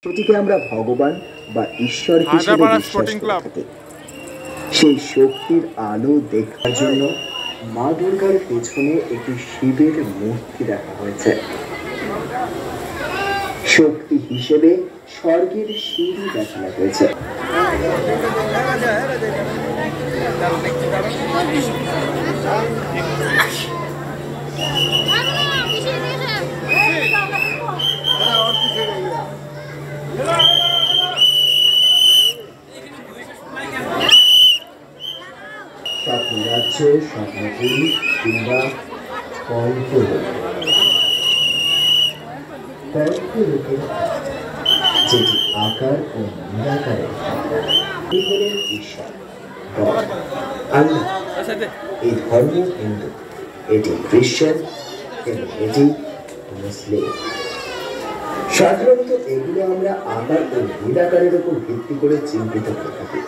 সেটিকে আমরা ভগবান বা ঈশ্বর হিসেবে বিশ্বাস করে থাকি। সেই শক্তির আলো দেখার জন্য মা দুর্গার পেছনে একটি শিবের মূর্তি দেখা হয়েছে। শক্তি হিসেবে স্বর্গের সিঁড়ি দেখানো হয়েছে। স্বপ্ন রাজ্য, স্বপ্নপুরী কিংবা কল্পলোক, কল্পলোকের যেটি আকার ও নিরাকারের ঈশ্বর আল্লাহ। এই ধর্ম হিন্দু, এটি খ্রিস্টান এবং এটি মুসলিম। সাধারণত এগুলো আমরা আকার ও নিরাকারের উপর ভিত্তি করে চিহ্নিত করে থাকি।